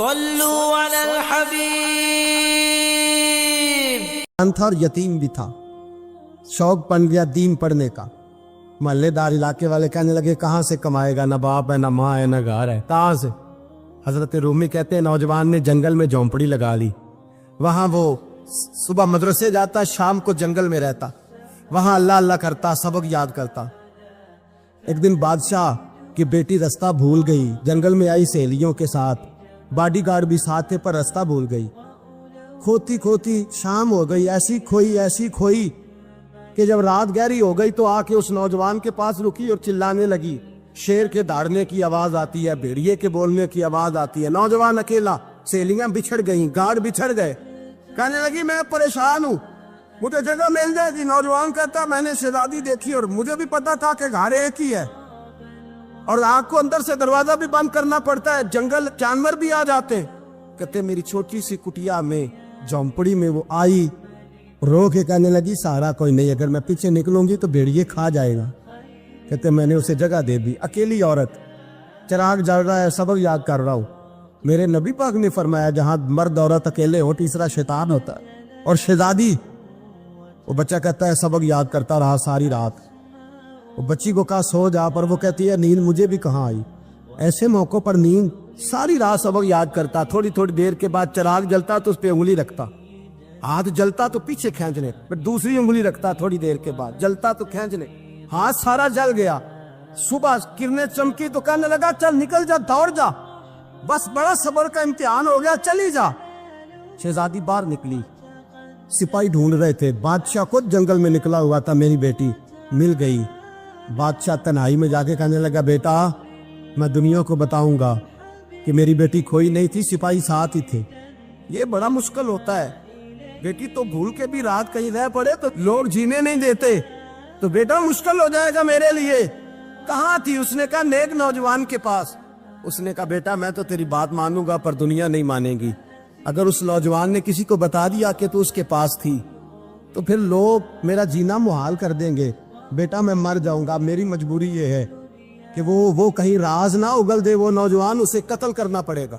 صلو علی الحبیب. تھا اور یتیم بھی تھا. شوق بن گیا دین پڑھنے کا. محلے دار علاقے والے کہنے لگے کہاں سے کمائے گا، نہ باپ ہے نہ ماں ہے نہ گھر ہے، کہاں سے؟ حضرت رومی کہتے ہیں نوجوان نے جنگل میں جھونپڑی لگا لی. وہاں وہ صبح مدرسے جاتا، شام کو جنگل میں رہتا، وہاں اللہ اللہ کرتا، سبق یاد کرتا. ایک دن بادشاہ کی بیٹی رستہ بھول گئی، جنگل میں آئی سہیلیوں کے ساتھ، باڈی گارڈ بھی ساتھ تھے پر رستہ بھول گئی. کھوتی کھوتی شام ہو گئی، ایسی کھوئی کہ جب رات گہری ہو گئی تو آ کے اس نوجوان کے پاس رکی اور چلانے لگی. شیر کے داڑنے کی آواز آتی ہے، بھیڑیے کے بولنے کی آواز آتی ہے. نوجوان اکیلا، سہیلیاں بچھڑ گئیں، گارڈ بچھڑ گئے. کہنے لگی میں پریشان ہوں، مجھے جگہ مل جائے گی. نوجوان کہتا میں نے شہزادی دیکھی اور مجھے بھی پتا تھا کہ گھر ایک ہی ہے اور آنکھ کو اندر سے دروازہ بھی بند کرنا پڑتا ہے، جنگل جانور بھی آ جاتے ہیں. کہتے میری چھوٹی سی کٹیا میں جھونپڑی میں وہ آئی، رو کے کہنے لگی سہارا کوئی نہیں، اگر میں پیچھے نکلوں گی تو بھیڑیے کھا جائے گا. کہتے میں نے اسے جگہ دے دی. اکیلی عورت، چراغ جل رہا ہے، سبق یاد کر رہا ہوں. میرے نبی پاک نے فرمایا جہاں مرد عورت اکیلے ہو تیسرا شیطان ہوتا ہے. اور شہزادی، وہ بچہ کہتا ہے سبق یاد کرتا رہا ساری رات. وہ بچی کو کہا سو جا، پر وہ کہتی ہے نیند مجھے بھی کہاں آئی. ایسے موقع پر نیند، ساری رات سبق یاد کرتا، تھوڑی دیر کے بعد چراغ جلتا تو اس پہ انگلی رکھتا، ہاتھ جلتا تو پیچھے کھینچنے، پھر دوسری انگلی رکھتا، تھوڑی دیر کے بعد جلتا تو کھینچنے، ہاتھ سارا جل گیا. صبح کرنیں چمکی تو کہنے لگا چل نکل جا، دوڑ جا، بس بڑا صبر کا امتحان ہو گیا، چلی جا. شہزادی باہر نکلی، سپاہی ڈھونڈ رہے تھے. بادشاہ خود جنگل میں نکلا ہوا تھا، میری بیٹی مل گئی. بادشاہ تنہائی میں جا کے کہنے لگا بیٹا میں دنیا کو بتاؤں گا کہ میری بیٹی کھوئی نہیں تھی، سپاہی ساتھ ہی تھے. یہ بڑا مشکل ہوتا ہے، بیٹی تو بھول کے بھی رات کہیں رہ پڑے تو لوگ جینے نہیں دیتے، تو بیٹا مشکل ہو جائے گا میرے لیے. کہاں تھی؟ اس نے کہا نیک نوجوان کے پاس. اس نے کہا بیٹا میں تو تیری بات مانوں گا پر دنیا نہیں مانے گی. اگر اس نوجوان نے کسی کو بتا دیا کہ تو اس کے پاس تھی تو پھر لوگ میرا جینا محال کر دیں گے. بیٹا میں مر جاؤں گا، میری مجبوری یہ ہے کہ وہ کہیں راز نہ اگل دے وہ نوجوان، اسے قتل کرنا پڑے گا.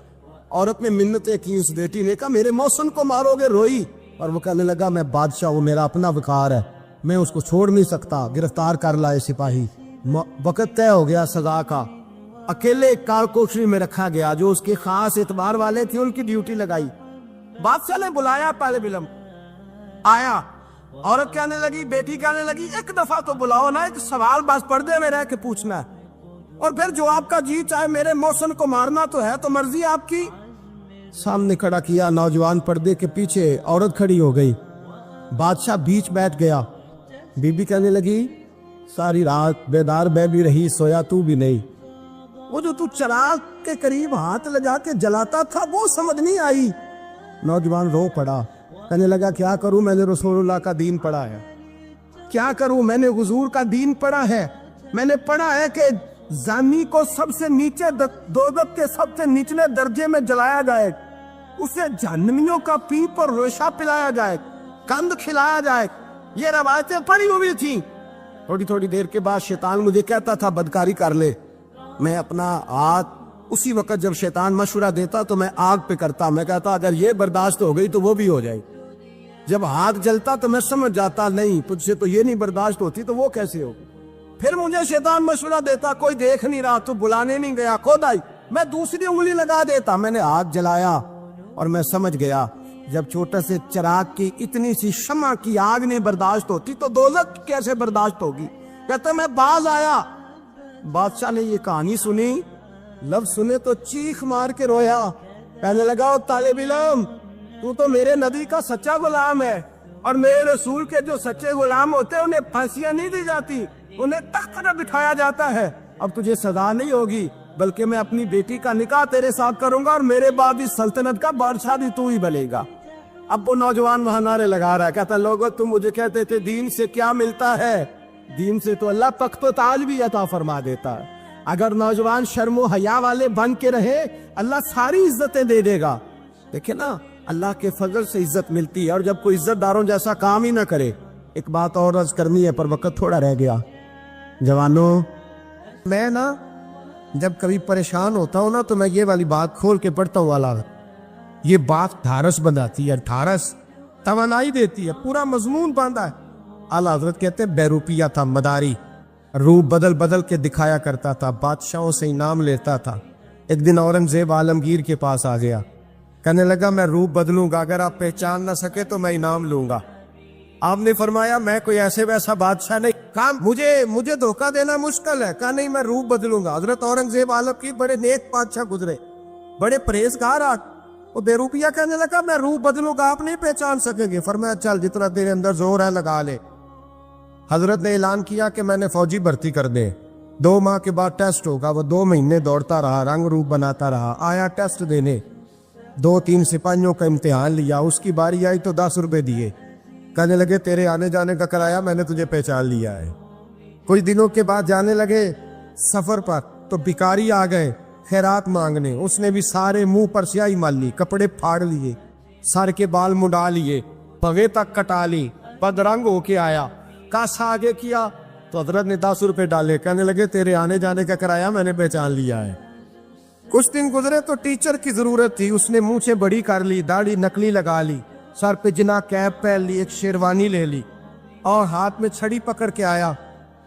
عورت نے منتیں کی، اس بیٹی نے کہا میرے محسن کو مارو گے، روئی. اور وہ کہنے لگا میں بادشاہ ہوں، میرا اپنا وقار ہے، میں اس کو چھوڑ نہیں سکتا. گرفتار کر لائے سپاہی. وقت طے ہو گیا سزا کا. اکیلے ایک کار کوٹری میں رکھا گیا، جو اس کے خاص اعتبار والے تھے ان کی ڈیوٹی لگائی. بادشاہ نے بلایا، طالب علم آیا. عورت کہنے لگی، بیٹی کہنے لگی ایک دفعہ تو بلاؤ نا، ایک سوال بس پردے میں رہ کے پوچھنا ہے، اور پھر جو آپ کا جی چاہے میرے محسن کو مارنا تو ہے، تو مرضی آپ کی. سامنے کھڑا کیا نوجوان، پردے کے پیچھے عورت کھڑی ہو گئی. بادشاہ بیچ بیٹھ گیا. بی بی کہنے لگی ساری رات بیدار بے بھی رہی، سویا تو بھی نہیں. وہ جو تو چراغ کے قریب ہاتھ لگا کے جلاتا تھا وہ سمجھ نہیں آئی. نوجوان رو پڑا، کہنے لگا کیا کروں، میں نے رسول اللہ کا دین پڑھا ہے، کیا کروں، میں نے حضور کا دین پڑھا ہے. میں نے پڑھا ہے کہ زانی کو سب سے نیچے دوزخ کے سب سے نچلے درجے میں جلایا جائے، اسے جہنمیوں کا پیپ اور ریشہ پلایا جائے، کند کھلایا جائے. یہ روایتیں پڑھی ہوئی تھیں. تھوڑی دیر کے بعد شیطان مجھے کہتا تھا بدکاری کر لے. میں اپنا ہاتھ اسی وقت جب شیطان مشورہ دیتا تو میں آگ پہ کرتا، میں کہتا اگر یہ برداشت ہو گئی تو وہ بھی ہو جائے. جب ہاتھ جلتا تو میں سمجھ جاتا نہیں تجھ سے تو یہ نہیں برداشت ہوتی تو وہ کیسے ہوگی. پھر مجھے شیطان مشورہ دیتا کوئی دیکھ نہیں رہا تو بلانے نہیں گیا، خود آئی، میں دوسری انگلی لگا دیتا. میں نے ہاتھ جلایا اور میں سمجھ گیا جب چھوٹے سے چراغ کی اتنی سی شمع کی آگ نہیں برداشت ہوتی تو دوزخ کیسے برداشت ہوگی. کہتا میں باز آیا. بادشاہ نے یہ کہانی سنی، لفظ سنے تو چیخ مار کے رویا. کہنے لگا طالب علم تو میرے نبی کا سچا غلام ہے، اور میرے رسول کے جو سچے غلام ہوتے ہیں انہیں پھانسیاں نہیں دی جاتی، انہیں تخت پر بٹھایا جاتا ہے. اب تجھے سزا نہیں ہوگی بلکہ میں اپنی بیٹی کا نکاح تیرے ساتھ کروں گا اور میرے بعد اس سلطنت کا بادشاہ بھی تو ہی بنے گا. اب وہ نوجوان وہاں نعرے لگا رہا ہے، کہتا لوگو تم مجھے کہتے تھے دین سے کیا ملتا ہے، دین سے تو اللہ تخت و تاج بھی عطا فرما دیتا ہے. اگر نوجوان شرم و حیا والے بن کے رہے اللہ ساری عزتیں دے دے گا. دیکھیں نا اللہ کے فضل سے عزت ملتی ہے، اور جب کوئی عزت داروں جیسا کام ہی نہ کرے. ایک بات اور عرض کرنی ہے پر وقت تھوڑا رہ گیا. جوانوں میں نا جب کبھی پریشان ہوتا ہوں نا تو میں یہ والی بات کھول کے پڑھتا ہوں والا، یہ بات ڈھارس بندھاتی ہے، ڈھارس توانائی دیتی ہے، پورا مضمون باندھا ہے۔ اعلیٰ حضرت کہتے ہیں بیروپیہ تھا مداری، روپ بدل بدل کے دکھایا کرتا تھا، بادشاہوں سے انعام لیتا تھا۔ ایک دن اورنگزیب عالمگیر کے پاس آ گیا، کہنے لگا میں روپ بدلوں گا، اگر آپ پہچان نہ سکے تو میں انعام لوں گا۔ آپ نے فرمایا میں کوئی ایسے ویسا بادشاہ نہیں، کہا مجھے دھوکہ دینا مشکل ہے، کہا نہیں میں روپ بدلوں گا۔ حضرت اورنگزیب عالمگیر بڑے نیک بادشاہ گزرے، بڑے پرہیزگار، وہ بیروپیہ کہنے لگا میں روپ بدلوں گا، آپ نہیں پہچان سکیں گے۔ فرمایا چل جتنا تیرے اندر زور ہے لگا لے۔ حضرت نے اعلان کیا کہ میں نے فوجی بھرتی کر دے، 2 ماہ کے بعد ٹیسٹ ہوگا۔ وہ 2 مہینے دوڑتا رہا، رنگ روپ بناتا رہا، آیا ٹیسٹ دینے، 2-3 سپاہیوں کا امتحان لیا، اس کی باری آئی تو 10 روپے دیے، کہنے لگے تیرے آنے جانے کا کرایہ میں نے تجھے پہچان لیا ہے۔ کچھ دنوں کے بعد جانے لگے سفر پر تو بھکاری آ گئے خیرات مانگنے، اس نے بھی سارے منہ پر سیاہی مال لی، کپڑے پھاڑ لیے، سر کے بال مڈا لیے، پگے تک کٹا لی، بدرنگ ہو کے آیا، کاسا آگے کیا تو حضرت نے 10 روپے ڈالے، کہنے لگے تیرے آنے جانے کا کرایہ میں نے پہچان لیا ہے۔ کچھ دن گزرے تو ٹیچر کی ضرورت تھی، اس نے مونچھیں بڑی کر لی، داڑھی نکلی لگا لی، سر پہ جنا کیپ پہن لی، ایک شیروانی لے لی اور ہاتھ میں چھڑی پکڑ کے آیا،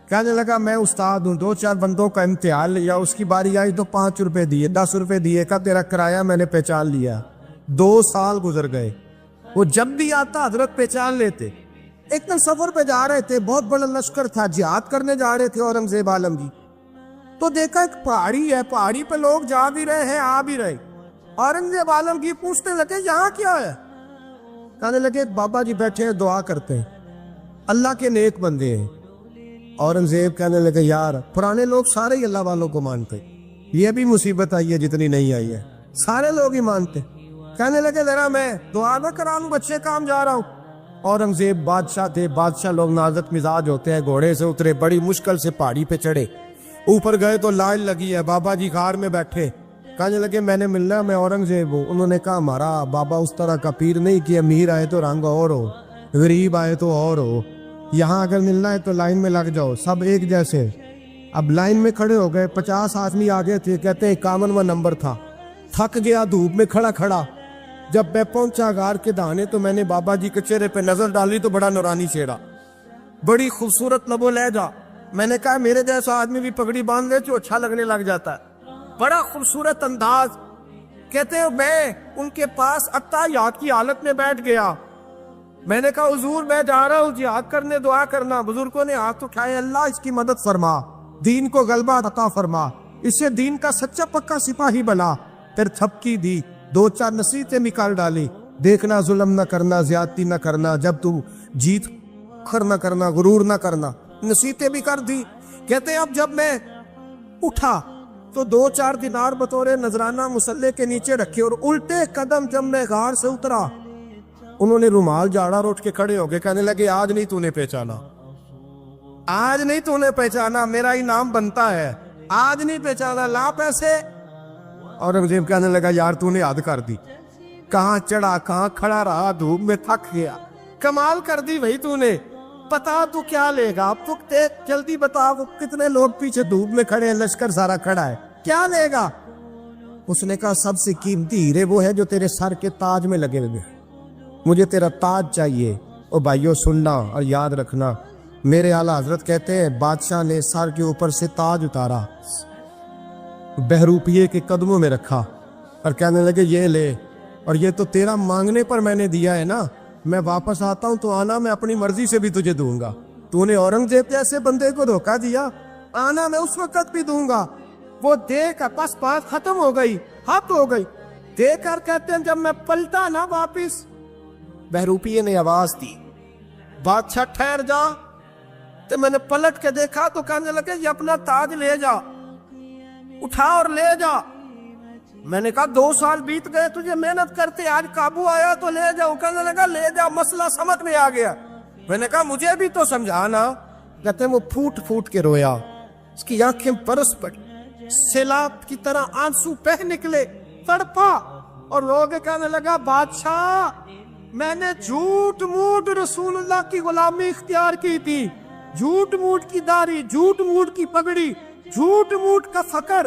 کہنے لگا میں استاد ہوں، 2-4 بندوں کا امتحان لیا، اس کی باری آئی تو 5 روپے دیے، 10 روپے دیے، کہا تیرا کرایہ میں نے پہچان لیا۔ 2 سال گزر گئے، وہ جب بھی آتا حضرت پہچان لیتے۔ ایک دن سفر پہ جا رہے تھے، بہت بڑا لشکر تھا، جہاد کرنے جا رہے تھے اورنگزیب عالمگیر، تو دیکھا ایک پہاڑی ہے، پہاڑی پہ لوگ جا بھی رہے ہیں آ بھی رہے۔ اورنگزیب عالمگیر پوچھنے لگے یہاں کیا ہے؟ کہنے لگے بابا جی بیٹھے ہیں دعا کرتے ہیں، اللہ کے نیک بندے ہیں۔ اورنگزیب کہنے لگے یار پرانے لوگ سارے ہی اللہ والوں کو مانتے، یہ بھی مصیبت آئی ہے جتنی نہیں آئی ہے، سارے لوگ ہی مانتے۔ کہنے لگے ذرا میں دعا نہ کراؤں، بچے کام جا رہا ہوں۔ اورنگزیب بادشاہ تھے، بادشاہ لوگ نازک مزاج ہوتے ہیں، گھوڑے سے اترے، بڑی مشکل سے پہاڑی پہ چڑھے، اوپر گئے تو لائن لگی ہے، بابا جی غار میں بیٹھے، کہنے لگے میں نے ملنا، میں اورنگزیب ہوں۔ انہوں نے کہا ہمارا بابا اس طرح کا پیر نہیں کہ امیر آئے تو رنگ اور ہو، غریب آئے تو اور ہو، یہاں اگر ملنا ہے تو لائن میں لگ جاؤ، سب ایک جیسے۔ اب لائن میں کھڑے ہو گئے، 50 آدمی آگے تھے، کہتے ہیں 51واں نمبر تھا، تھک گیا دھوپ میں کھڑا کھڑا۔ جب میں پہنچا غار کے دہانے تو میں نے بابا جی کے چہرے پہ نظر ڈالی تو بڑا نورانی چہرہ، بڑی خوبصورت لب و لہجہ۔ میں نے کہا میرے جیسا آدمی بھی پگڑی باندھ لے تو اچھا لگنے لگ جاتا ہے، بڑا خوبصورت انداز۔ کہتے ہیں میں ان کے پاس اتحیات کی حالت میں بیٹھ گیا، میں نے کہا حضور میں جا رہا ہوں جہاد کرنے، دعا کرنا۔ بزرگوں نے ہاتھ اٹھائے، اللہ اس کی مدد فرما، دین کو غلبہ عطا فرما، اسے دین کا سچا پکا سپاہی بنا۔ پھر تھپکی دی، 2-4 نصیحتیں نکال ڈالی، دیکھنا ظلم نہ کرنا، زیادتی نہ کرنا، جب تم جیت کر نہ کرنا، غرور نہ کرنا، نصیحتیں بھی کر دی۔ کہتے ہیں اب جب میں اٹھا تو 2-4 دینار بطور نذرانہ مسلح کے نیچے رکھے، اور الٹے قدم جب میں غار سے اترا انہوں نے رومال جھاڑا اور اٹھ کے کھڑے ہو گئے، کہنے لگے آج نہیں تو نے پہچانا، آج نہیں تو نے پہچانا، میرا انعام بنتا ہے، آج نہیں پہچانا، لا پیسے۔ اورنگزیب کہنے لگا یار تو نے حد کر دی، کہاں چڑھا کہاں کھڑا رہا، دھوپ میں تھک گیا، کمال کر دی بھائی تو نے، پتا تو کیا لے گا، اب تو جلدی بتا، وہ کتنے لوگ پیچھے دھوپ میں کھڑے ہیں، لشکر سارا کھڑا ہے، کیا لے گا؟ اس نے کہا سب سے قیمتی ہیرے وہ ہے جو تیرے سر کے تاج میں لگے ہوئے، مجھے تیرا تاج چاہیے۔ او بھائیو سننا اور یاد رکھنا، میرے اعلیٰ حضرت کہتے ہیں بادشاہ نے سر کے اوپر سے تاج اتارا، بہروپیے کے قدموں میں رکھا اور کہنے لگے یہ لے، اور یہ تو تیرا مانگنے پر میں نے دیا ہے نا، میں واپس آتا ہوں تو آنا، میں اپنی مرضی سے بھی تجھے دوں گا، تو نے اورنگزیب جیسے بندے کو دھوکہ دیا، آنا میں اس وقت بھی دوں گا۔ وہ دے کر بس بات ختم ہو گئی، حد ہو گئی، دے کر کہتے ہیں جب میں پلٹا نا واپس، بہروپیے نے آواز دی بادشاہ ٹھہر جا، تو میں نے پلٹ کے دیکھا تو کہنے لگے یہ اپنا تاج لے جا، اٹھا اور لے جا۔ میں نے کہا 2 سال بیت گئے تجھے محنت کرتے، آج قابو آیا تو لے جاؤ، کہنے لگا لے جا، مسئلہ سمجھ میں آ گیا۔ میں نے کہا مجھے بھی تو سمجھانا۔ کہتے ہیں وہ پھوٹ پھوٹ کے رویا، اس کی آنکھیں برس پڑی، سیلاب کی طرح آنسو بہہ نکلے، تڑپا، اور لوگ کہنے لگا بادشاہ میں نے جھوٹ موٹ رسول اللہ کی غلامی اختیار کی تھی، جھوٹ موٹ کی داڑھی، جھوٹ موٹ کی پگڑی، جھوٹ موٹ کا فقر،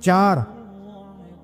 4।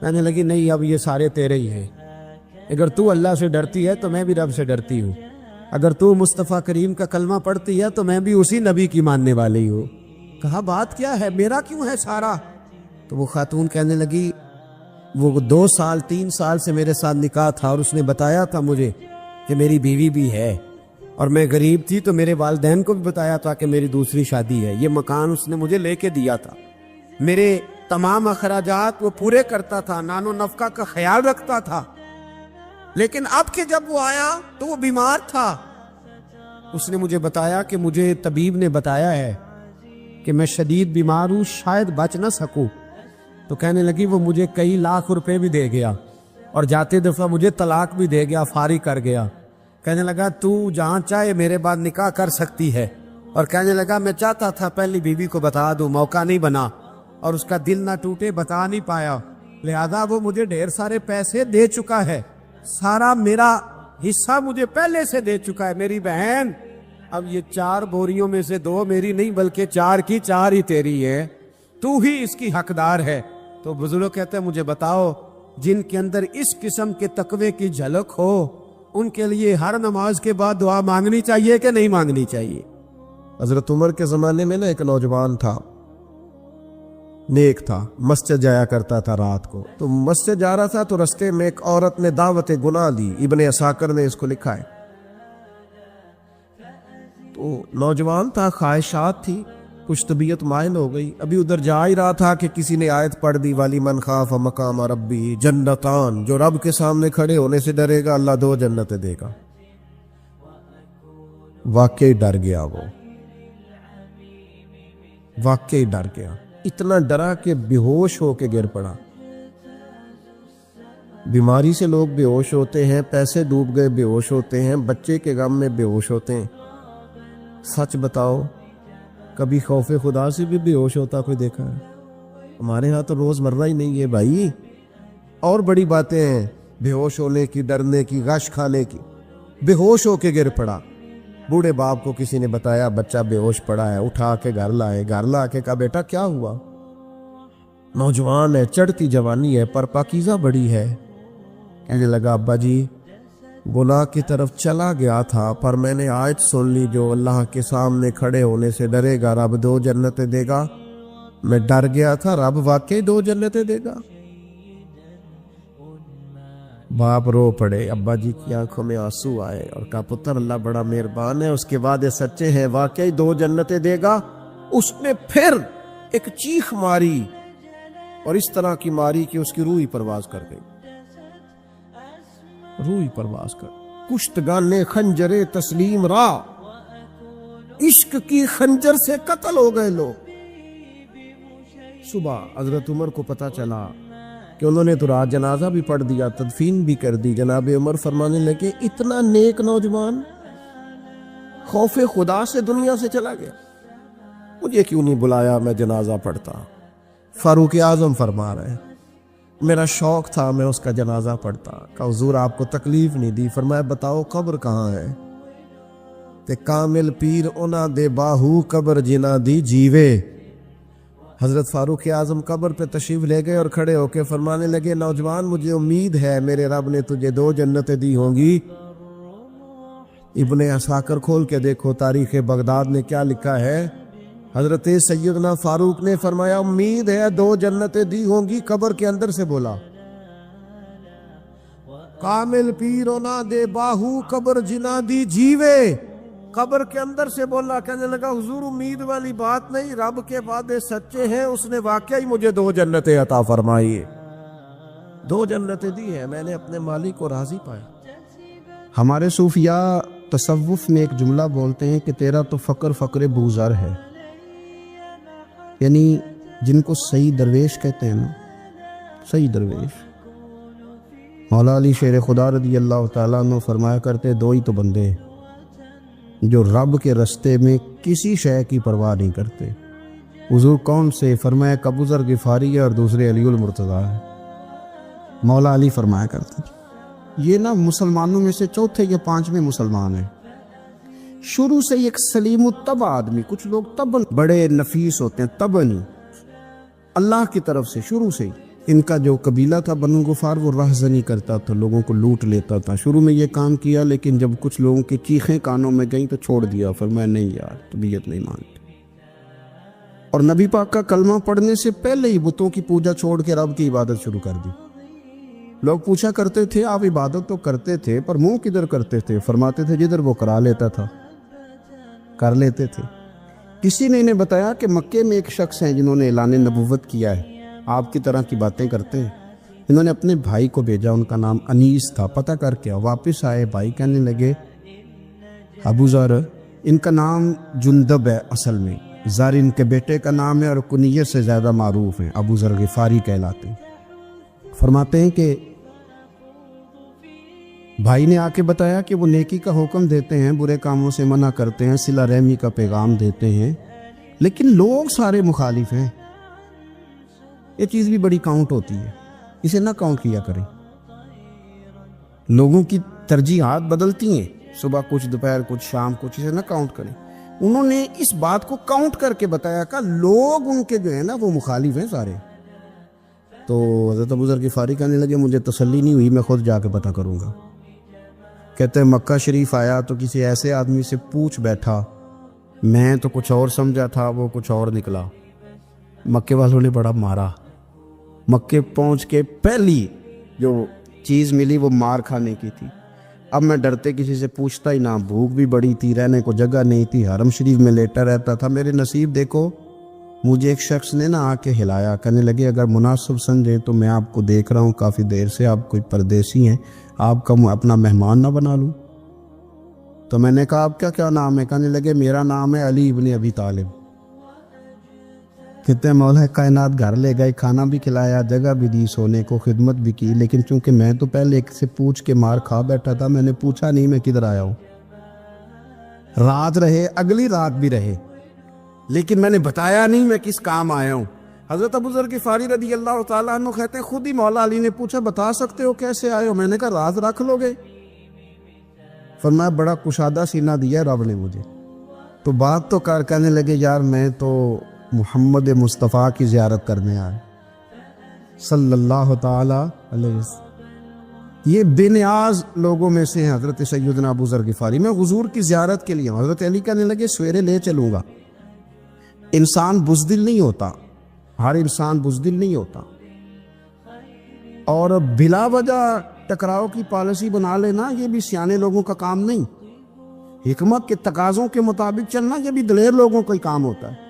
کہنے لگی نہیں اب یہ سارے تیرے ہی ہیں. اگر تو اللہ سے ڈرتی ہے تو میں بھی رب سے ڈرتی ہوں. اگر تو مصطفیٰ کریم کا کلمہ پڑھتی ہے تو میں بھی اسی نبی کی ماننے والی ہوں. کہا بات کیا ہے, میرا کیوں ہے سارا؟ تو وہ خاتون کہنے لگی وہ 2 سال 3 سال سے میرے ساتھ نکاح تھا اور اس نے بتایا تھا مجھے کہ میری بیوی بھی ہے, اور میں غریب تھی تو میرے والدین کو بھی بتایا تھا کہ میری دوسری شادی ہے. یہ مکان اس نے مجھے لے کے دیا تھا, میرے تمام اخراجات وہ پورے کرتا تھا, نان و نفقہ کا خیال رکھتا تھا. لیکن اب کہ جب وہ آیا تو وہ بیمار تھا. اس نے مجھے بتایا کہ مجھے طبیب نے بتایا ہے کہ میں شدید بیمار ہوں, شاید بچ نہ سکوں. تو کہنے لگی وہ مجھے کئی لاکھ روپے بھی دے گیا اور جاتے دفعہ مجھے طلاق بھی دے گیا, فارغ کر گیا. کہنے لگا تو جہاں چاہے میرے بعد نکاح کر سکتی ہے. اور کہنے لگا میں چاہتا تھا پہلی بیوی کو بتا دوں, موقع نہیں بنا اور اس کا دل نہ ٹوٹے, بتا نہیں پایا. لہذا وہ مجھے ڈھیر سارے پیسے دے چکا ہے, سارا میرا حصہ مجھے پہلے سے دے چکا ہے. میری بہن اب یہ 4 بوریوں میں سے 2 میری نہیں بلکہ 4 کی 4 ہی تیری ہے, تو ہی اس کی حقدار ہے. تو بزرگ کہتے ہیں مجھے بتاؤ جن کے اندر اس قسم کے تقوی کی جھلک ہو ان کے لیے ہر نماز کے بعد دعا مانگنی چاہیے کہ نہیں مانگنی چاہیے؟ حضرت عمر کے زمانے میں نا ایک نوجوان تھا, نیک تھا, مسجد جایا کرتا تھا رات کو. تو مسجد جا رہا تھا تو رستے میں ایک عورت نے دعوت گناہ دی. ابن عساکر نے اس کو لکھا ہے. تو نوجوان تھا, خواہشات تھی, کچھ طبیعت مائل ہو گئی. ابھی ادھر جا ہی رہا تھا کہ کسی نے آیت پڑھ دی والی من خاف مقام ربی جنتان, جو رب کے سامنے کھڑے ہونے سے ڈرے گا اللہ 2 جنتیں دے گا. واقعی ڈر گیا, وہ واقعی ڈر گیا. اتنا ڈرا کہ بے ہوش ہو کے گر پڑا. بیماری سے لوگ بے ہوش ہوتے ہیں, پیسے ڈوب گئے بے ہوش ہوتے ہیں, بچے کے غم میں بے ہوش ہوتے ہیں. سچ بتاؤ کبھی خوف خدا سے بھی بے ہوش ہوتا کوئی دیکھا ہے؟ ہمارے ہاں تو روز مرہ ہی نہیں ہے بھائی. اور بڑی باتیں ہیں بے ہوش ہونے کی, ڈرنے کی, غش کھانے کی. بے ہوش ہو کے گر پڑا. بوڑھے باپ کو کسی نے بتایا بچہ بے ہوش پڑا ہے, اٹھا کے گھر لائے. گھر لا کے کہا بیٹا کیا ہوا؟ نوجوان ہے, چڑھتی جوانی ہے, پر پاکیزہ بڑی ہے. کہنے لگا ابا جی گناہ کی طرف چلا گیا تھا, پر میں نے آیت سن لی جو اللہ کے سامنے کھڑے ہونے سے ڈرے گا رب 2 جنتیں دے گا. میں ڈر گیا تھا, رب واقعی 2 جنتیں دے گا. باپ رو پڑے, ابا جی کی آنکھوں میں آنسو آئے اور کہا پتر اللہ بڑا مہربان ہے, اس کے وعدے سچے ہیں, واقعی 2 جنتیں دے گا. اس نے پھر ایک چیخ ماری اور اس طرح کی ماری کہ اس کی روح ہی پرواز کر گئی. روح ہی پرواز کر. کشتگانے خنجر تسلیم را, عشق کی خنجر سے قتل ہو گئے لوگ. صبح حضرت عمر کو پتا چلا کہ انہوں نے تو رات جنازہ بھی پڑھ دیا, تدفین بھی کر دی. جناب عمر فرمانے لگے اتنا نیک نوجوان خوف خدا سے دنیا سے چلا گیا, مجھے کیوں نہیں بلایا, میں جنازہ پڑھتا. فاروق اعظم فرما رہے ہیں میرا شوق تھا میں اس کا جنازہ پڑھتا. کہا حضور آپ کو تکلیف نہیں دی؟ فرمایا بتاؤ قبر کہاں ہے؟ تے کامل پیر اونا دے باہو قبر جنا دی جیوے. حضرت فاروق اعظم قبر پہ تشریف لے گئے اور کھڑے ہو کے فرمانے لگے نوجوان مجھے امید ہے میرے رب نے تجھے 2 جنتیں دی ہوں گی. ابن عساکر کھول کے دیکھو تاریخ بغداد نے کیا لکھا ہے. حضرت سیدنا فاروق نے فرمایا امید ہے 2 جنتیں دی ہوں گی. قبر کے اندر سے بولا کامل پیرو نہ دے باہو قبر جنا دی جیوے. قبر کے اندر سے بولا. کہنے لگا حضور امید والی بات نہیں, رب کے وعدے سچے ہیں, اس نے واقعی مجھے 2 جنتیں عطا فرمائی. 2 جنتیں دی ہیں, میں نے اپنے مالک کو راضی پایا. ہمارے صوفیاء تصوف میں ایک جملہ بولتے ہیں کہ تیرا تو فقر فقر بوزر ہے, یعنی جن کو صحیح درویش کہتے ہیں نا, صحیح درویش. مولا علی شیر خدا رضی اللہ تعالیٰ عنہ فرمایا کرتے 2 ہی تو بندے ہیں جو رب کے رستے میں کسی شے کی پرواہ نہیں کرتے. حضور کون سے؟ فرمایا ابو ذر غفاری ہے اور دوسرے علی المرتضیٰ ہے. مولا علی فرمایا کرتے یہ نا مسلمانوں میں سے چوتھے یا 5ویں مسلمان ہیں. شروع سے ایک سلیم الطبع آدمی, کچھ لوگ طبع بڑے نفیس ہوتے ہیں, طبع نہیں, اللہ کی طرف سے شروع سے ہی. ان کا جو قبیلہ تھا بنو غفار وہ رہزنی کرتا تھا, لوگوں کو لوٹ لیتا تھا. شروع میں یہ کام کیا, لیکن جب کچھ لوگوں کی چیخیں کانوں میں گئیں تو چھوڑ دیا, فرمایا نہیں یار طبیعت نہیں مانتی. اور نبی پاک کا کلمہ پڑھنے سے پہلے ہی بتوں کی پوجا چھوڑ کے رب کی عبادت شروع کر دی. لوگ پوچھا کرتے تھے آپ عبادت تو کرتے تھے پر منہ کدھر کرتے تھے؟ فرماتے تھے جدھر وہ کرا لیتا تھا کر لیتے تھے. کسی نے انہیں بتایا کہ مکے میں ایک شخص ہیں جنہوں نے اعلان نبوت کیا ہے, آپ کی طرح کی باتیں کرتے ہیں. انہوں نے اپنے بھائی کو بھیجا, ان کا نام انیس تھا, پتہ کر کے واپس آئے. بھائی کہنے لگے ابو ذر, ان کا نام جندب ہے, اصل میں ذر ان کے بیٹے کا نام ہے اور کنیت سے زیادہ معروف ہیں, ابو ذر غفاری کہلاتے ہیں. فرماتے ہیں کہ بھائی نے آ کے بتایا کہ وہ نیکی کا حکم دیتے ہیں, برے کاموں سے منع کرتے ہیں, صلہ رحمی کا پیغام دیتے ہیں, لیکن لوگ سارے مخالف ہیں. یہ چیز بھی بڑی کاؤنٹ ہوتی ہے, اسے نہ کاؤنٹ کیا کریں. لوگوں کی ترجیحات بدلتی ہیں, صبح کچھ دوپہر کچھ شام کچھ, اسے نہ کاؤنٹ کریں. انہوں نے اس بات کو کاؤنٹ کر کے بتایا کہ لوگ ان کے جو ہے نا وہ مخالف ہیں سارے. تو حضرت ابو ذر غفاری کہنے لگے مجھے تسلی نہیں ہوئی, میں خود جا کے پتہ کروں گا. کہتے ہیں مکہ شریف آیا تو کسی ایسے آدمی سے پوچھ بیٹھا, میں تو کچھ اور سمجھا تھا, وہ کچھ اور نکلا. مکے والوں نے بڑا مارا. مکے پہنچ کے پہلی جو چیز ملی وہ مار کھانے کی تھی. اب میں ڈرتے کسی سے پوچھتا ہی نہ, بھوک بھی بڑی تھی, رہنے کو جگہ نہیں تھی, حرم شریف میں لیٹا رہتا تھا. میرے نصیب دیکھو, مجھے ایک شخص نے نہ آ کے ہلایا, کہنے لگے اگر مناسب سمجھے تو میں آپ کو دیکھ رہا ہوں کافی دیر سے, آپ کوئی پردیسی ہیں, آپ کا اپنا مہمان نہ بنا لوں. تو میں نے کہا آپ کا کیا نام ہے؟ کہنے لگے میرا نام ہے علی ابن ابی طالب. کہتے ہیں مولا کائنات گھر لے گئے, کھانا بھی کھلایا, جگہ بھی دی, سونے کو خدمت بھی کی, لیکن چونکہ میں تو پہلے ایک سے پوچھ کے مار کھا بیٹھا تھا, میں نے پوچھا نہیں میں کدھر آیا ہوں. رات رہے, اگلی رات بھی رہے, لیکن میں نے بتایا نہیں میں کس کام آیا ہوں. حضرت ابو ذر غفاری رضی اللہ تعالیٰ عنہ کہتے ہیں خود ہی مولا علی نے پوچھا بتا سکتے ہو کیسے آئے ہو؟ میں نے کہا راز رکھ لو گے. فرمایا بڑا کشادہ سینہ دیا رب نے مجھے. تو بات تو کہنے لگے یار میں تو محمد مصطفیٰ کی زیارت کرنے آیا صلی اللہ تعالی علیہ وسلم. یہ بے نیاز لوگوں میں سے ہیں حضرت سیدنا ابو ذر غفاری. میں حضور کی زیارت کے لیے ہوں. حضرت علی کہنے لگے سویرے لے چلوں گا. انسان بزدل نہیں ہوتا, ہر انسان بزدل نہیں ہوتا, اور بلا وجہ ٹکراؤ کی پالیسی بنا لینا یہ بھی سیانے لوگوں کا کام نہیں. حکمت کے تقاضوں کے مطابق چلنا یہ بھی دلیر لوگوں کا ہی کام ہوتا ہے.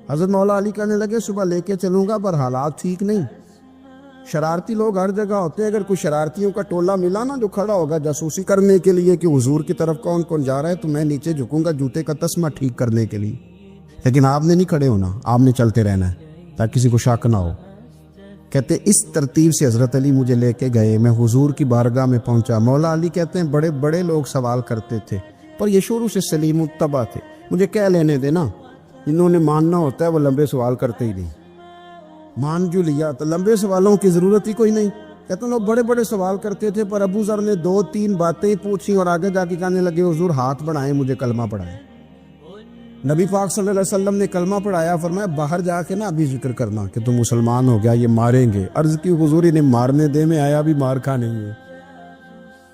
حضرت مولا علی کہنے لگے صبح لے کے چلوں گا, پر حالات ٹھیک نہیں. شرارتی لوگ ہر جگہ ہوتے ہیں. اگر کوئی شرارتیوں کا ٹولہ ملا نا جو کھڑا ہوگا جاسوسی کرنے کے لیے کہ حضور کی طرف کون کون جا رہا ہے, تو میں نیچے جھکوں گا جوتے کا تسمہ ٹھیک کرنے کے لیے. لیکن آپ نے نہیں کھڑے ہونا, آپ نے چلتے رہنا ہے تاکہ کسی کو شک نہ ہو. کہتے اس ترتیب سے حضرت علی مجھے لے کے گئے. میں حضور کی بارگاہ میں پہنچا. مولا علی کہتے ہیں بڑے بڑے لوگ سوال کرتے تھے, پر یہ شروع سے سلیم الطبع تھے. مجھے کہہ لینے دینا, جنہوں نے ماننا ہوتا ہے وہ لمبے سوال کرتے ہی نہیں. مان جو لیا تو لمبے سوالوں کی ضرورت ہی کوئی نہیں. کہتے ہیں لوگ بڑے بڑے سوال کرتے تھے, پر ابو ذر نے 2-3 باتیں پوچھی اور آگے جا کے کہنے لگے حضور ہاتھ بڑھائیں, مجھے کلمہ پڑھائیں. نبی پاک صلی اللہ علیہ وسلم نے کلمہ پڑھایا. فرمایا باہر جا کے نا ابھی ذکر کرنا کہ تم مسلمان ہو گیا, یہ ماریں گے. عرض کی حضور انہیں مارنے دے, میں آیا بھی مار کھا نہیں ہے,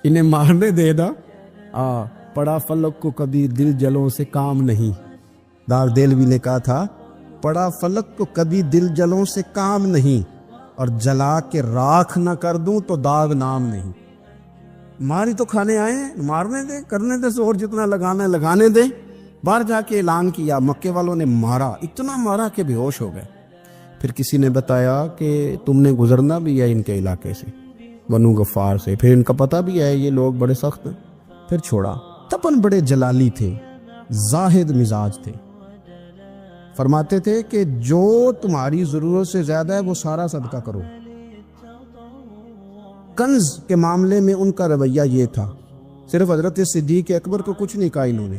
انہیں مارنے دے دا. پڑا فلک کو کبھی دل جلوں سے کام نہیں. دار دلوی نے کہا تھا پڑا فلک کو کبھی دل جلوں سے کام نہیں, اور جلا کے راکھ نہ کر دوں تو داغ نام نہیں. ماری تو کھانے آئے ہیں, مارنے دے, کرنے دے زور جتنا لگانا ہے لگانے دے. باہر جا کے اعلان کیا. مکے والوں نے مارا, اتنا مارا کہ بے ہوش ہو گئے. پھر کسی نے بتایا کہ تم نے گزرنا بھی ہے ان کے علاقے سے, بنو غفار سے, پھر ان کا پتہ بھی ہے یہ لوگ بڑے سخت ہیں. پھر چھوڑا. تپن بڑے جلالی تھے, زاہد مزاج تھے. فرماتے تھے کہ جو تمہاری ضرورت سے زیادہ ہے وہ سارا صدقہ کرو. کنز کے معاملے میں ان کا رویہ یہ تھا. صرف حضرت صدیق اکبر کو کچھ نہیں کہا انہوں نے,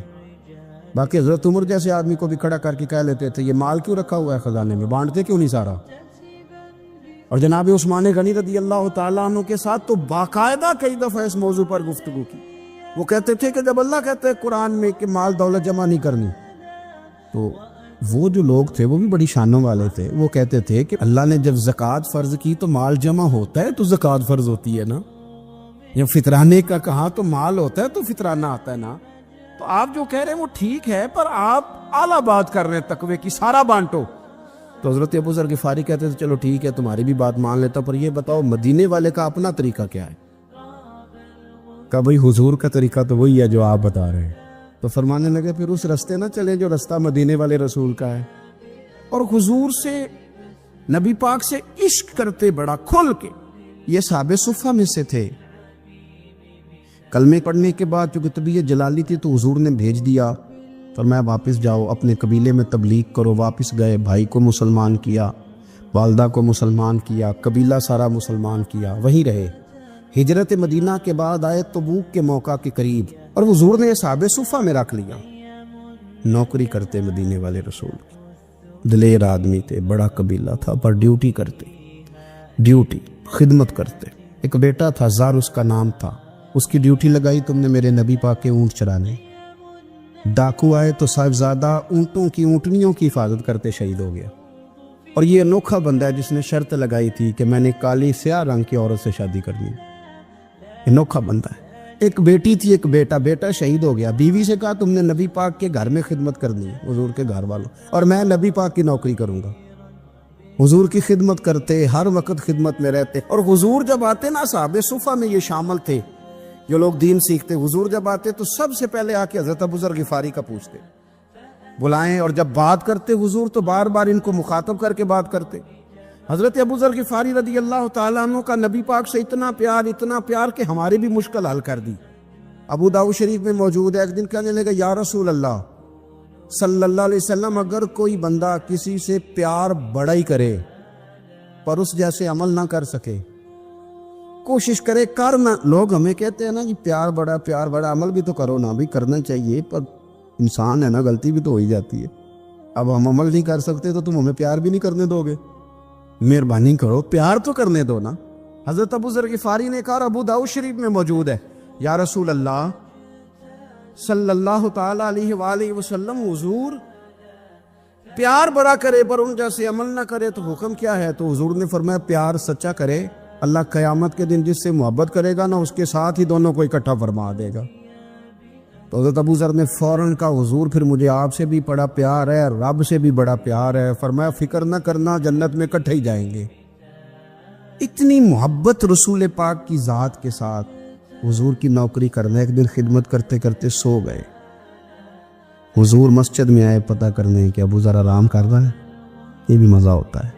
باقی حضرت عمر جیسے آدمی کو بھی کھڑا کر کے کہہ لیتے تھے یہ مال کیوں رکھا ہوا ہے خزانے میں, بانٹتے کیوں نہیں سارا. اور جناب عثمان غنی رضی اللہ تعالیٰ عنہ کے ساتھ تو باقاعدہ کئی دفعہ اس موضوع پر گفتگو کی. وہ کہتے تھے کہ جب اللہ کہتے ہیں قرآن میں کہ مال دولت جمع نہیں کرنی, تو وہ جو لوگ تھے وہ بھی بڑی شانوں والے تھے. وہ کہتے تھے کہ اللہ نے جب زکوٰۃ فرض کی تو مال جمع ہوتا ہے تو زکوٰۃ فرض ہوتی ہے نا. جب فطرانے کا کہا تو مال ہوتا ہے تو فطرانہ آتا ہے نا. تو آپ جو کہہ رہے ہیں وہ ٹھیک ہے، پر آپ اعلیٰ بات کر رہے ہیں تقوی کی، سارا بانٹو. تو حضرت ابو ذر غفاری کہتے تھے چلو ٹھیک ہے تمہاری بھی بات مان لیتا، پر یہ بتاؤ مدینے والے کا اپنا طریقہ کیا ہے؟ کہ بھئی حضور کا طریقہ تو وہی ہے جو آپ بتا رہے ہیں. تو فرمانے لگے پھر اس رستے نہ چلے جو رستہ مدینے والے رسول کا ہے. اور حضور سے، نبی پاک سے عشق کرتے بڑا کھل کے. یہ صحابہ صفہ میں سے تھے. کلمے پڑھنے کے بعد چونکہ طبیعت جلالی تھی تو حضور نے بھیج دیا، فرمایا واپس جاؤ اپنے قبیلے میں تبلیغ کرو. واپس گئے، بھائی کو مسلمان کیا، والدہ کو مسلمان کیا، قبیلہ سارا مسلمان کیا، وہیں رہے. ہجرت مدینہ کے بعد آئے تبوک کے موقع کے قریب، اور حضور نے صحابہ صفہ میں رکھ لیا. نوکری کرتے مدینے والے رسول کی، دلیر آدمی تھے، بڑا قبیلہ تھا، پر ڈیوٹی کرتے، ڈیوٹی خدمت کرتے. ایک بیٹا تھا زار اس کا نام تھا، اس کی ڈیوٹی لگائی تم نے میرے نبی پاک کے اونٹ چرانے. ڈاکو آئے تو صاحبزادہ اونٹوں کی، اونٹنیوں کی حفاظت کرتے شہید ہو گیا. اور یہ انوکھا بندہ ہے جس نے شرط لگائی تھی کہ میں نے کالی سیاہ رنگ کی عورت سے شادی کرنی. انوکھا بندہ ہے. ایک بیٹی تھی، ایک بیٹا، بیٹا شہید ہو گیا. بیوی سے کہا تم نے نبی پاک کے گھر میں خدمت کرنی ہے، حضور کے گھر والوں، اور میں نبی پاک کی نوکری کروں گا. حضور کی خدمت کرتے، ہر وقت خدمت میں رہتے. اور حضور جب آتے نا، صحابہ صفہ میں یہ شامل تھے جو لوگ دین سیکھتے، حضور جب آتے تو سب سے پہلے آ کے حضرت ابو ذر غفاری کا پوچھتے، بلائیں. اور جب بات کرتے حضور تو بار بار ان کو مخاطب کر کے بات کرتے. حضرت ابو ذر غفاری رضی اللہ تعالیٰ عنہ کا نبی پاک سے اتنا پیار کہ ہماری بھی مشکل حل کر دی. ابو داؤد شریف میں موجود ہے. ایک دن کہنے لگا یا رسول اللہ صلی اللہ علیہ وسلم، اگر کوئی بندہ کسی سے پیار بڑا ہی کرے پر اس جیسے عمل نہ کر سکے، کوشش کرے کرنا. لوگ ہمیں کہتے ہیں نا کہ پیار بڑا، عمل بھی تو کرو نا. بھی کرنا چاہیے، پر انسان ہے نا، غلطی بھی تو ہو ہی جاتی ہے. اب ہم عمل نہیں کر سکتے تو تم ہمیں پیار بھی نہیں کرنے دو گے؟ مہربانی کرو، پیار تو کرنے دو نا. حضرت ابو ذر غفاری نے کہا، ابو داؤد شریف میں موجود ہے، یا رسول اللہ صلی اللہ تعالیٰ علیہ وآلہ وسلم، حضور پیار بڑا کرے پر ان جیسے عمل نہ کرے تو حکم کیا ہے؟ تو حضور نے فرمایا پیار سچا کرے، اللہ قیامت کے دن جس سے محبت کرے گا نا اس کے ساتھ ہی دونوں کو اکٹھا فرما دے گا. تو حضرت ابو ذر نے فوراً کہا، حضور پھر مجھے آپ سے بھی بڑا پیار ہے، رب سے بھی بڑا پیار ہے. فرمایا فکر نہ کرنا، جنت میں اکٹھے ہی جائیں گے. اتنی محبت رسول پاک کی ذات کے ساتھ. حضور کی نوکری کرنا. ایک دن خدمت کرتے کرتے سو گئے. حضور مسجد میں آئے پتہ کرنے کہ ابو ذر آرام کر رہا ہے. یہ بھی مزہ ہوتا ہے،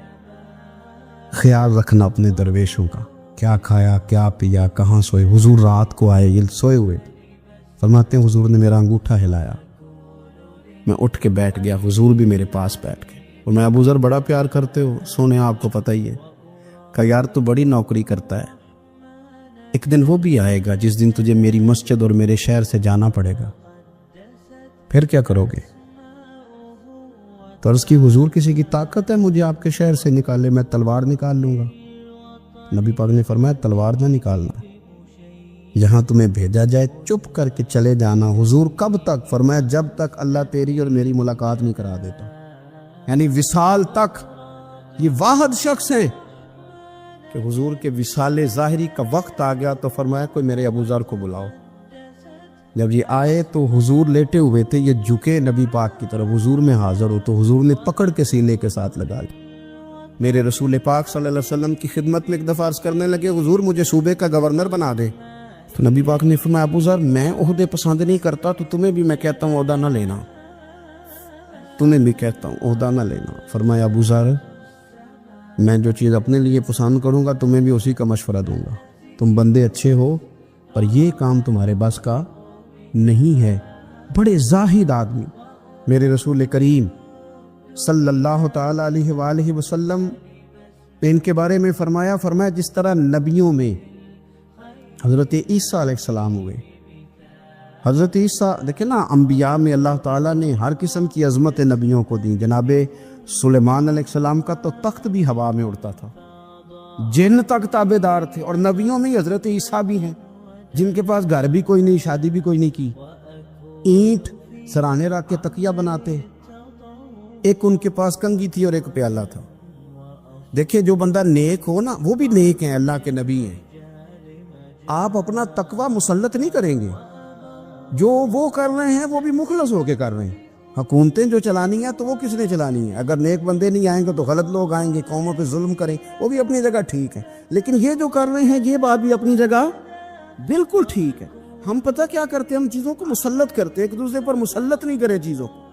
خیال رکھنا اپنے درویشوں کا، کیا کھایا، کیا پیا، کہاں سوئے. حضور رات کو آئے، یہ سوئے ہوئے. فرماتے ہیں حضور نے میرا انگوٹھا ہلایا، میں اٹھ کے بیٹھ گیا، حضور بھی میرے پاس بیٹھ گئے. اور میں ابو ذر بڑا پیار کرتے ہو، سونے آپ کو پتہ ہی ہے. کہ یار تو بڑی نوکری کرتا ہے، ایک دن وہ بھی آئے گا جس دن تجھے میری مسجد اور میرے شہر سے جانا پڑے گا، پھر کیا کرو گے؟ تو عرض کی حضور کسی کی طاقت ہے مجھے آپ کے شہر سے نکالے؟ میں تلوار نکال لوں گا. نبی پاک نے فرمایا تلوار نہ نکالنا، یہاں تمہیں بھیجا جائے چپ کر کے چلے جانا. حضور کب تک؟ فرمایا جب تک اللہ تیری اور میری ملاقات نہیں کرا دیتا. یعنی وصال تک. یہ واحد شخص ہے کہ حضور کے وصال ظاہری کا وقت آ گیا تو فرمایا کوئی میرے ابو ذر کو بلاؤ. جب یہ آئے تو حضور لیٹے ہوئے تھے، یہ جھکے نبی پاک کی طرف، حضور میں حاضر ہو تو حضور نے پکڑ کے سینے کے ساتھ لگا لی. میرے رسول پاک صلی اللہ علیہ وسلم کی خدمت میں ایک دفعہ عرض کرنے لگے، حضور مجھے صوبے کا گورنر بنا دے. تو نبی پاک نے فرمایا ابو ذر میں عہدے پسند نہیں کرتا، تو تمہیں بھی میں کہتا ہوں عہدہ نہ لینا، تمہیں بھی کہتا ہوں عہدہ نہ لینا. فرمایا ابو ذر میں جو چیز اپنے لیے پسند کروں گا تمہیں بھی اسی کا مشورہ دوں گا. تم بندے اچھے ہو پر یہ کام تمہارے بس کا نہیں ہے. بڑے زاہد آدمی میرے رسول کریم صلی اللہ تعالیٰ علیہ وآلہ وسلم نے ان کے بارے میں فرمایا جس طرح نبیوں میں حضرت عیسیٰ علیہ السلام ہوئے. حضرت عیسیٰ دیکھیں نا، انبیاء میں اللہ تعالیٰ نے ہر قسم کی عظمت نبیوں کو دی. جناب سلیمان علیہ السلام کا تو تخت بھی ہوا میں اڑتا تھا، جن تک تابع دار تھے. اور نبیوں میں حضرت عیسیٰ بھی ہیں جن کے پاس گھر بھی کوئی نہیں، شادی بھی کوئی نہیں کی، اینٹ سرانے رکھ کے تکیہ بناتے. ایک ان کے پاس کنگھی تھی اور ایک پیالہ تھا. دیکھیں جو بندہ نیک ہو نا وہ بھی نیک ہیں, اللہ کے نبی ہیں. آپ اپنا تقوی مسلط نہیں کریں گے, جو وہ کر رہے ہیں وہ بھی مخلص ہو کے کر رہے ہیں. حکومتیں جو چلانی ہیں تو وہ کس نے چلانی ہے؟ اگر نیک بندے نہیں آئیں گے تو غلط لوگ آئیں گے, قوموں پہ ظلم کریں, وہ بھی اپنی جگہ ٹھیک ہے. لیکن یہ جو کر رہے ہیں یہ بات بھی اپنی جگہ بالکل ٹھیک ہے. ہم پتہ کیا کرتے ہیں, ہم چیزوں کو مسلط کرتے ہیں, ایک دوسرے پر مسلط نہیں کرے چیزوں کو.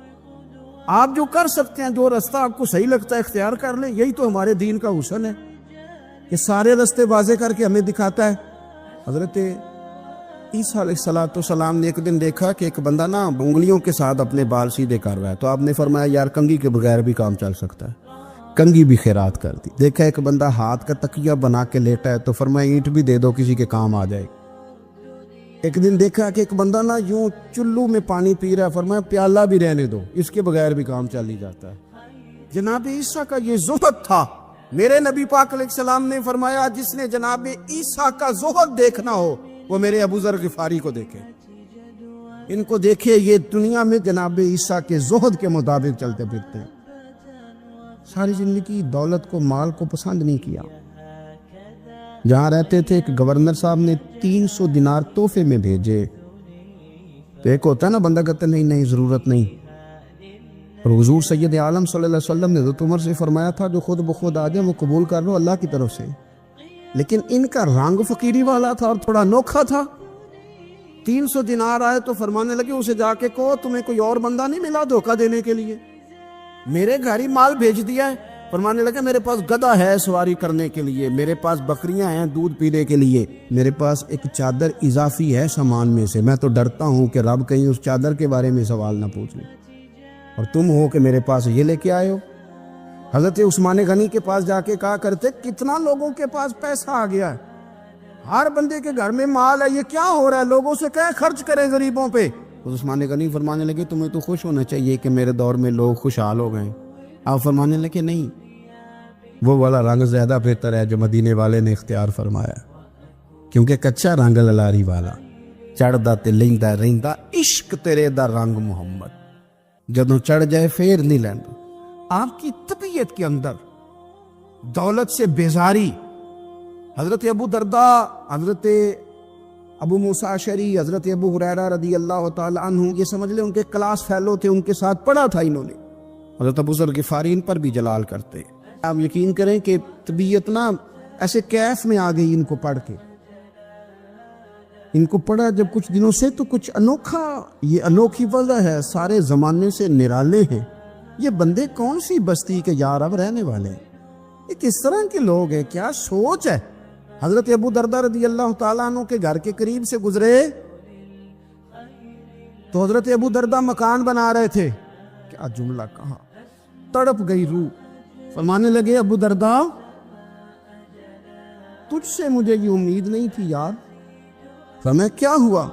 آپ جو کر سکتے ہیں, جو رستہ آپ کو صحیح لگتا ہے اختیار کر لیں. یہی تو ہمارے دین کا حسن ہے کہ سارے رستے واضح کر کے ہمیں دکھاتا ہے. حضرت عیسیٰ علیہ السلام نے ایک دن دیکھا کہ ایک بندہ نا انگلیوں کے ساتھ اپنے بال سیدھے کر رہا ہے, تو آپ نے فرمایا یار کنگھی کے بغیر بھی کام چل سکتا ہے. کنگھی بھی خیرات کر دی. دیکھا ایک بندہ ہاتھ کا تکیہ بنا کے لیٹا ہے, تو فرمایا اینٹ بھی دے دو کسی کے کام آ جائے. ایک دن دیکھا کہ ایک بندہ نا یوں چلو میں پانی پی رہا ہے, فرمایا پیالہ بھی رہنے دو, اس کے بغیر بھی کام چل ہی جاتا ہے. جناب عیسیٰ کا یہ زہد تھا. میرے نبی پاک علیہ السلام نے فرمایا جس نے جناب عیسیٰ کا زہد دیکھنا ہو وہ میرے ابو ذر غفاری کو دیکھے. ان کو دیکھے, یہ دنیا میں جناب عیسیٰ کے زہد کے مطابق چلتے پھرتے ہیں. ساری زندگی دولت کو, مال کو پسند نہیں کیا. جہاں رہتے تھے ایک گورنر صاحب نے 300 دینار تحفے میں بھیجے. تو ایک ہوتا ہے نا بندہ کہتا نہیں نہیں ضرورت نہیں. اور حضور سید عالم صلی اللہ علیہ وسلم نے حضرت عمر سے فرمایا تھا جو خود بخود آ جائے وہ قبول کر لو اللہ کی طرف سے. لیکن ان کا رنگ فقیری والا تھا اور تھوڑا انوکھا تھا. 300 دینار آئے تو فرمانے لگے اسے جا کے کہو تمہیں کوئی اور بندہ نہیں ملا دھوکہ دینے کے لیے, میرے گھر ہی مال بھیج دیا ہے. فرمانے لگے میرے پاس گدھا ہے سواری کرنے کے لیے, میرے پاس بکریاں ہیں دودھ پینے کے لیے, میرے پاس ایک چادر اضافی ہے سامان میں سے, میں تو ڈرتا ہوں کہ رب کہیں اس چادر کے بارے میں سوال نہ پوچھ لیں, اور تم ہو کہ میرے پاس یہ لے کے آئے ہو. حضرت عثمان غنی کے پاس جا کے کہا کرتے کتنا لوگوں کے پاس پیسہ آ گیا ہے, ہر بندے کے گھر میں مال ہے, یہ کیا ہو رہا ہے, لوگوں سے کہیں خرچ کریں غریبوں پہ. عثمان غنی فرمانے لگے تمہیں تو خوش ہونا چاہیے کہ میرے دور میں لوگ خوشحال ہو گئے. آپ فرمانے لگے نہیں, وہ والا رنگ زیادہ بہتر ہے جو مدینے والے نے اختیار فرمایا, کیونکہ کچا رنگ للاری والا چڑھدا تے لیندا رہندا عشق تیرے دا رنگ محمد, جدوں چڑھ جائے پھر نہیں لیندا. آپ کی طبیعت کے اندر دولت سے بیزاری. حضرت ابو درداء, حضرت ابو موسیٰ اشعری, حضرت ابو ہریرہ رضی اللہ تعالی عنہ, یہ سمجھ لیں ان کے کلاس فیلو تھے, ان کے ساتھ پڑھا تھا انہوں نے. حضرت ابو ذر غفاری ان پر بھی جلال کرتے. آپ یقین کریں کہ طبیعت نا ایسے کیف میں آ گئی ان کو پڑھ کے. ان کو پڑھا جب کچھ دنوں سے تو کچھ انوکھا, یہ انوکھی وجہ ہے, سارے زمانے سے نرالے ہیں. یہ بندے کون سی بستی کے یار اب رہنے والے ہیں, یہ کس طرح کے لوگ ہیں, کیا سوچ ہے. حضرت ابو درداء رضی اللہ تعالیٰ عنہ کے گھر کے قریب سے گزرے تو حضرت ابو درداء مکان بنا رہے تھے. کیا جملہ کہا, تڑپ گئی روح. فرمانے لگے ابو درداء تجھ سے مجھے یہ امید نہیں تھی یار. فرمایا کیا ہوا؟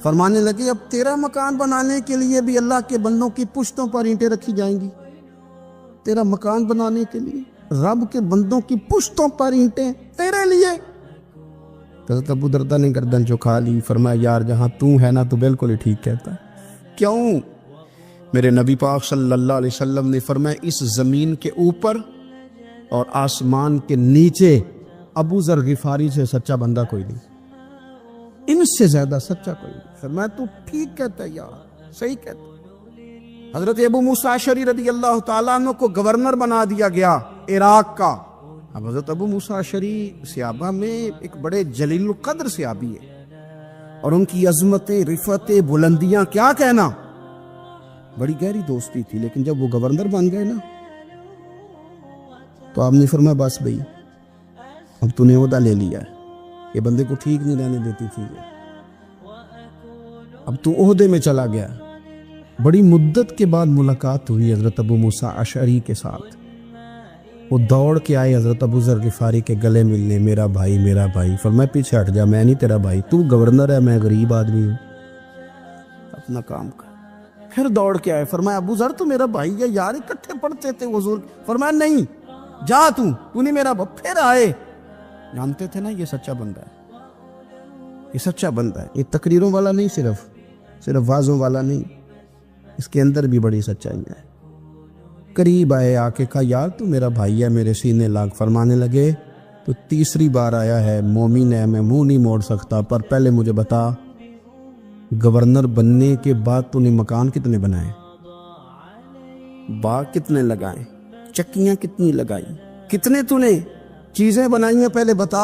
فرمانے لگے اب تیرا مکان بنانے کے لیے بھی اللہ کے بندوں کی پشتوں پر اینٹیں رکھی جائیں گی. تیرا مکان بنانے کے لیے رب کے بندوں کی پشتوں پر اینٹیں تیرے لیے. حضرت ابو درداء نے گردن جھکا لی. فرمایا یار جہاں تو ہے نا تو بالکل ہی ٹھیک کہتا ہے. کیوں؟ میرے نبی پاک صلی اللہ علیہ وسلم نے فرمایا اس زمین کے اوپر اور آسمان کے نیچے ابو ذر غفاری سے سچا بندہ کوئی نہیں, ان سے زیادہ سچا کوئی نہیں. فرمایا تو ٹھیک کہتا ہے یار, صحیح کہتا ہے. حضرت ابو موسیٰ اشعری رضی اللہ تعالیٰ عنہ کو گورنر بنا دیا گیا عراق کا. اب حضرت ابو موسیٰ اشعری صحابہ میں ایک بڑے جلیل القدر صحابی ہے, اور ان کی عظمتیں, رفعتیں, بلندیاں کیا کہنا, بڑی گہری دوستی تھی. لیکن جب وہ گورنر بن گئے نا تو آپ نے فرمایا بس بھئی اب تو نے عہدہ لے لیا ہے, یہ بندے کو ٹھیک نہیں رہنے دیتی تھی, اب تو عہدے میں چلا گیا. بڑی مدت کے بعد ملاقات ہوئی حضرت ابو موسیٰ اشعری کے ساتھ. وہ دوڑ کے آئے حضرت ابو ذر غفاری کے گلے ملنے, میرا بھائی میرا بھائی. فرمایا پیچھے ہٹ جا, میں نہیں تیرا بھائی, تو گورنر ہے, میں غریب آدمی ہوں, اپنا کام کر. پھر دوڑ کے آئے. فرمایا ابو ذر تو میرا بھائی ہے یار, اکٹھے پڑھتے تھے حضور. فرمایا نہیں جا, تو نہیں میرا بھائی. پھر آئے. جانتے تھے نا یہ سچا بندہ ہے, یہ سچا بندہ ہے, یہ تقریروں والا نہیں, صرف وعظوں والا نہیں, اس کے اندر بھی بڑی سچائی ہے. قریب آئے, آ کے کہا یار تو میرا بھائی ہے, میرے سینے لاگ. فرمانے لگے تو تیسری بار آیا ہے, مومن ہے, میں منہ نہیں موڑ سکتا, پر پہلے مجھے بتا گورنر بننے کے بعد تو نے مکان کتنے بنائے, باغ کتنے لگائے, چکیاں کتنی لگائی, کتنے تو نے چیزیں بنائی ہیں, پہلے بتا.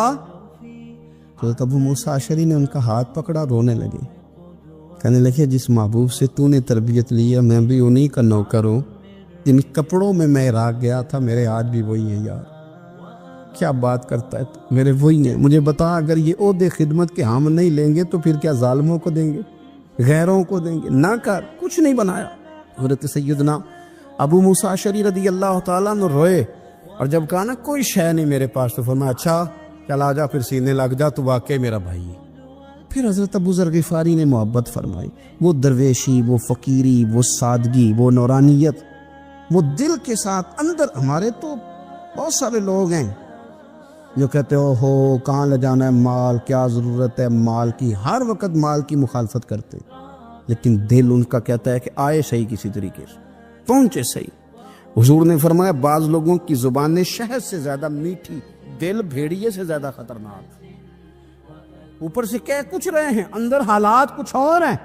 حضرت ابو موسیٰ اشعری نے ان کا ہاتھ پکڑا, رونے لگے, کہنے لگے جس محبوب سے تو نے تربیت لی ہے میں بھی انہی کا نوکر ہوں, جن کپڑوں میں عراق گیا تھا میرے آج بھی وہی ہیں یار. کیا بات کرتا ہے تو, میرے وہی ہیں. مجھے بتا اگر یہ عہدے خدمت کے ہم نہیں لیں گے تو پھر کیا ظالموں کو دیں گے, غیروں کو دیں گے؟ نہ کر, کچھ نہیں بنایا. حضرت سیدنا ابو موسیٰ اشعری رضی اللہ تعالیٰ عنہ روئے, اور جب کہا نا کوئی شے نہیں میرے پاس, تو فرمایا اچھا چل آ جا, پھر سینے لگ جا, تو واقعی میرا بھائی ہے. پھر حضرت ابو ذر غفاری نے محبت فرمائی, وہ درویشی, وہ فقیری, وہ سادگی, وہ نورانیت, وہ دل کے ساتھ اندر. ہمارے تو بہت سارے لوگ ہیں جو کہتے ہو کہاں لے جانا ہے مال, کیا ضرورت ہے مال کی, ہر وقت مال کی مخالفت کرتے, لیکن دل ان کا کہتا ہے کہ آئے صحیح, کسی طریقے سے پہنچے صحیح. حضور نے فرمایا بعض لوگوں کی زبانیں شہد سے زیادہ میٹھی, دل بھیڑیے سے زیادہ خطرناک. اوپر سے کہہ کچھ رہے ہیں, اندر حالات کچھ اور ہیں.